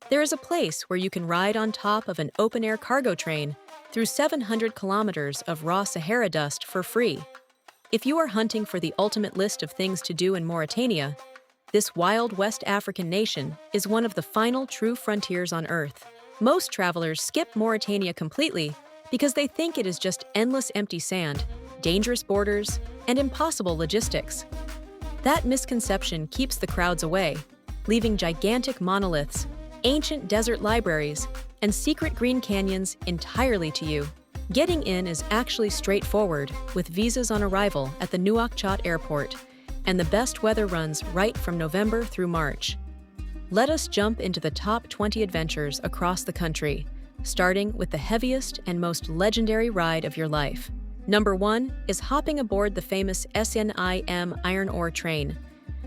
There is a place where you can ride on top of an open-air cargo train through 700 kilometers of raw Sahara dust for free. If you are hunting for the ultimate list of things to do in Mauritania, this wild West African nation is one of the final true frontiers on Earth. Most travelers skip Mauritania completely because they think it is just endless empty sand, dangerous borders, and impossible logistics. That misconception keeps the crowds away, leaving gigantic monoliths, ancient desert libraries, and secret green canyons entirely to you. Getting in is actually straightforward, with visas on arrival at the Nouakchott airport, and the best weather runs right from November through March. Let us jump into the top 20 adventures across the country, starting with the heaviest and most legendary ride of your life. Number 1 is hopping aboard the famous SNIM iron ore train.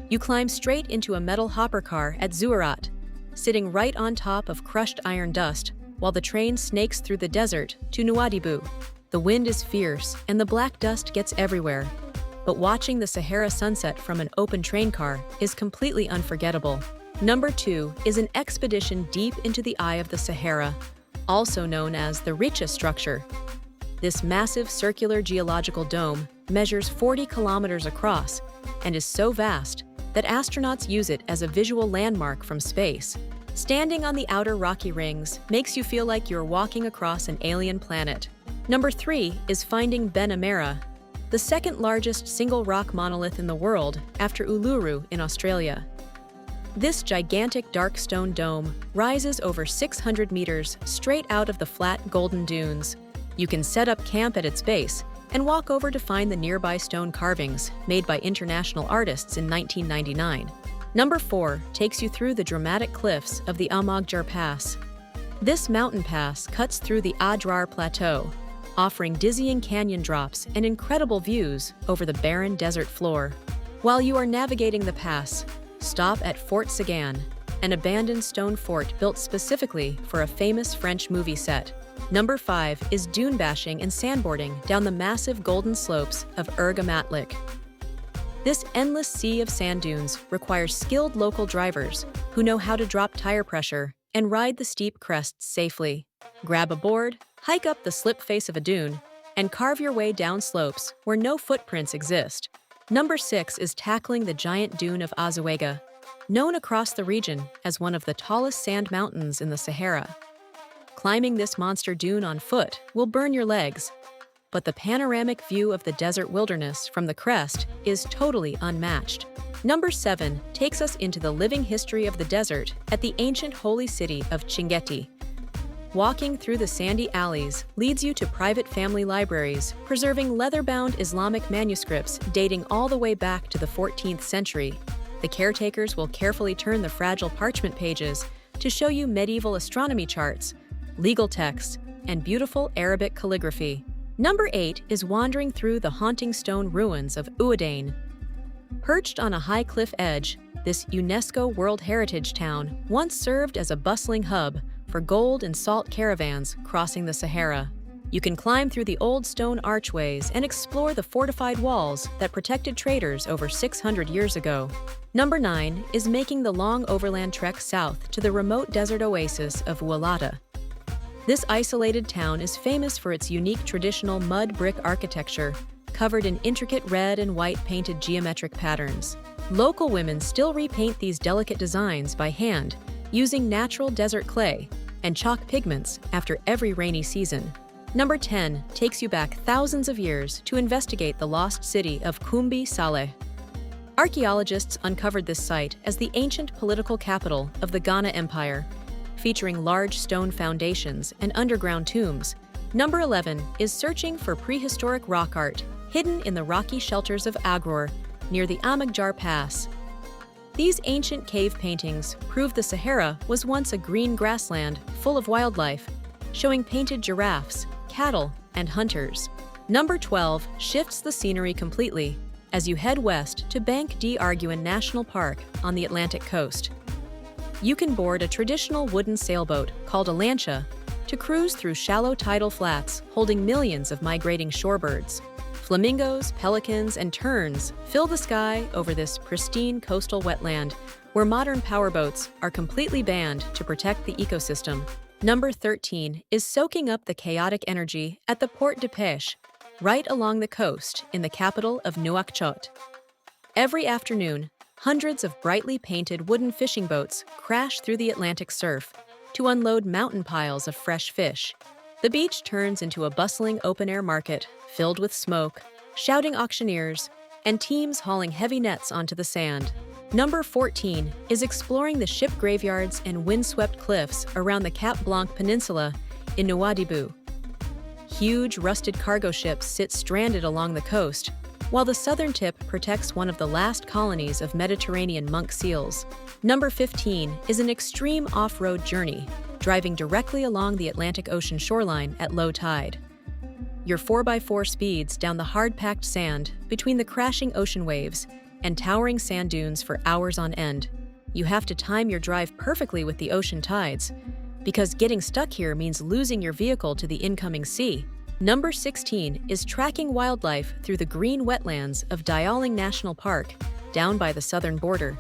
You climb straight into a metal hopper car at Ouadane, sitting right on top of crushed iron dust while the train snakes through the desert to Nouadhibou. The wind is fierce and the black dust gets everywhere, but watching the Sahara sunset from an open train car is completely unforgettable. Number 2 is an expedition deep into the eye of the Sahara, also known as the Richa structure. This massive circular geological dome measures 40 kilometers across and is so vast that astronauts use it as a visual landmark from space. Standing on the outer rocky rings makes you feel like you're walking across an alien planet. Number 3 is finding Ben Amara, the second largest single rock monolith in the world after Uluru in Australia. This gigantic dark stone dome rises over 600 meters straight out of the flat golden dunes. You can set up camp at its base and walk over to find the nearby stone carvings made by international artists in 1999. Number 4 takes you through the dramatic cliffs of the Ouadane Pass. This mountain pass cuts through the Adrar Plateau, offering dizzying canyon drops and incredible views over the barren desert floor. While you are navigating the pass, stop at Fort Sagan, an abandoned stone fort built specifically for a famous French movie set. Number 5 is dune bashing and sandboarding down the massive golden slopes of Ergamatlik. This endless sea of sand dunes requires skilled local drivers who know how to drop tire pressure and ride the steep crests safely. Grab a board, hike up the slip face of a dune, and carve your way down slopes where no footprints exist. Number 6 is tackling the giant dune of Azuega, known across the region as one of the tallest sand mountains in the Sahara. Climbing this monster dune on foot will burn your legs, but the panoramic view of the desert wilderness from the crest is totally unmatched. Number 7 takes us into the living history of the desert at the ancient holy city of Chinguetti. Walking through the sandy alleys leads you to private family libraries preserving leather-bound Islamic manuscripts dating all the way back to the 14th century. The caretakers will carefully turn the fragile parchment pages to show you medieval astronomy charts, legal texts, and beautiful Arabic calligraphy. Number 8 is wandering through the haunting stone ruins of Ouadane. Perched on a high cliff edge, this UNESCO World Heritage town once served as a bustling hub for gold and salt caravans crossing the Sahara. You can climb through the old stone archways and explore the fortified walls that protected traders over 600 years ago. Number 9 is making the long overland trek south to the remote desert oasis of Ouadane. This isolated town is famous for its unique traditional mud brick architecture, covered in intricate red and white painted geometric patterns. Local women still repaint these delicate designs by hand, using natural desert clay and chalk pigments after every rainy season. Number 10 takes you back thousands of years to investigate the lost city of Koumbi Saleh. Archaeologists uncovered this site as the ancient political capital of the Ghana Empire, featuring large stone foundations and underground tombs. Number 11 is searching for prehistoric rock art hidden in the rocky shelters of Agrour near the Ouadane Pass. These ancient cave paintings prove the Sahara was once a green grassland full of wildlife, showing painted giraffes, cattle, and hunters. Number 12 shifts the scenery completely as you head west to Banc d'Arguin National Park on the Atlantic coast. You can board a traditional wooden sailboat called a lancha to cruise through shallow tidal flats holding millions of migrating shorebirds. Flamingos, pelicans, and terns fill the sky over this pristine coastal wetland where modern powerboats are completely banned to protect the ecosystem. Number 13 is soaking up the chaotic energy at the Port de Pêche, right along the coast in the capital of Nouakchott. Every afternoon, hundreds of brightly painted wooden fishing boats crash through the Atlantic surf to unload mountain piles of fresh fish. The beach turns into a bustling open-air market filled with smoke, shouting auctioneers, and teams hauling heavy nets onto the sand. Number 14 is exploring the ship graveyards and windswept cliffs around the Cap Blanc Peninsula in Nouadhibou. Huge rusted cargo ships sit stranded along the coast, while the southern tip protects one of the last colonies of Mediterranean monk seals. Number 15 is an extreme off-road journey, driving directly along the Atlantic Ocean shoreline at low tide. Your 4x4 speeds down the hard-packed sand between the crashing ocean waves and towering sand dunes for hours on end. You have to time your drive perfectly with the ocean tides, because getting stuck here means losing your vehicle to the incoming sea. Number 16 is tracking wildlife through the green wetlands of Dialing National Park, down by the southern border.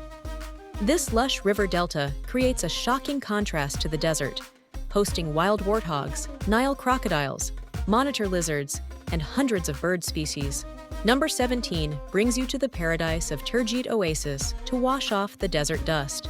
This lush river delta creates a shocking contrast to the desert, hosting wild warthogs, Nile crocodiles, monitor lizards, and hundreds of bird species. Number 17 brings you to the paradise of Turgid Oasis to wash off the desert dust.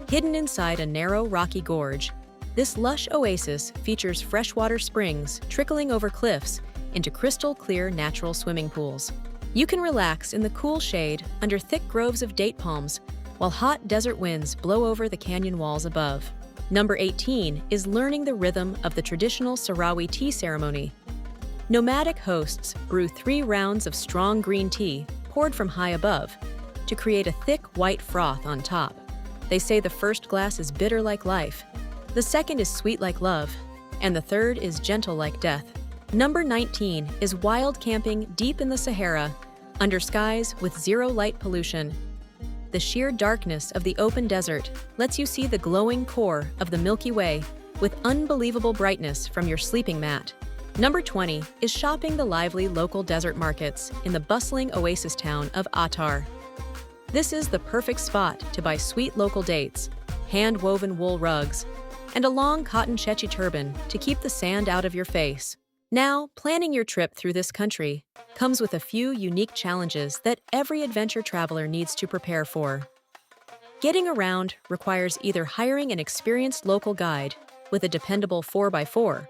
Hidden inside a narrow, rocky gorge, this lush oasis features freshwater springs trickling over cliffs into crystal-clear natural swimming pools. You can relax in the cool shade under thick groves of date palms while hot desert winds blow over the canyon walls above. Number 18 is learning the rhythm of the traditional Sahrawi tea ceremony. Nomadic hosts brew 3 rounds of strong green tea poured from high above to create a thick white froth on top. They say the first glass is bitter like life, the second is sweet like love, and the third is gentle like death. Number 19 is wild camping deep in the Sahara, under skies with zero light pollution. The sheer darkness of the open desert lets you see the glowing core of the Milky Way with unbelievable brightness from your sleeping mat. Number 20 is shopping the lively local desert markets in the bustling oasis town of Attar. This is the perfect spot to buy sweet local dates, hand-woven wool rugs, and a long cotton chechi turban to keep the sand out of your face. Now, planning your trip through this country comes with a few unique challenges that every adventure traveler needs to prepare for. Getting around requires either hiring an experienced local guide with a dependable 4x4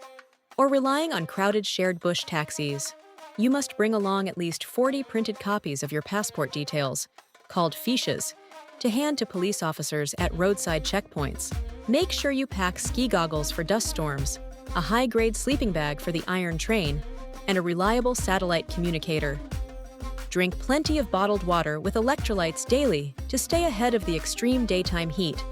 or relying on crowded shared bush taxis. You must bring along at least 40 printed copies of your passport details, called fiches, to hand to police officers at roadside checkpoints. Make sure you pack ski goggles for dust storms, a high-grade sleeping bag for the iron train, and a reliable satellite communicator. Drink plenty of bottled water with electrolytes daily to stay ahead of the extreme daytime heat,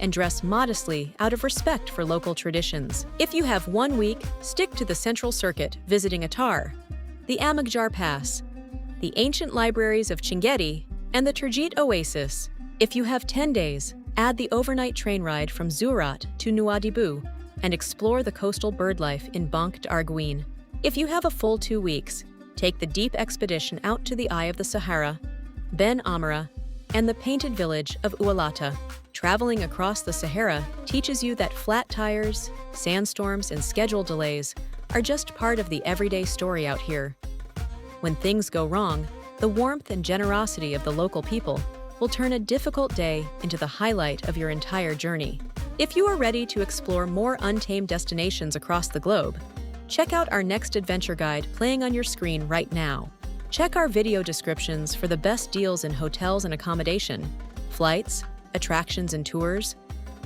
and dress modestly out of respect for local traditions. If you have 1 week, stick to the Central Circuit visiting Attar, the Amagjar Pass, the ancient libraries of Chinguetti, and the Turgid Oasis. If you have 10 days, add the overnight train ride from Zourat to Nouadhibou and explore the coastal birdlife in Banc d'Arguin. If you have a full 2 weeks, take the deep expedition out to the Eye of the Sahara, Ben Amara, and the painted village of Ouadane. Traveling across the Sahara teaches you that flat tires, sandstorms, and schedule delays are just part of the everyday story out here. When things go wrong, the warmth and generosity of the local people will turn a difficult day into the highlight of your entire journey. If you are ready to explore more untamed destinations across the globe, check out our next adventure guide playing on your screen right now. Check our video descriptions for the best deals in hotels and accommodation, flights, attractions and tours,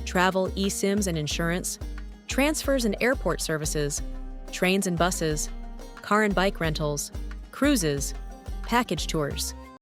travel eSIMs and insurance, transfers and airport services, trains and buses, car and bike rentals, cruises, package tours.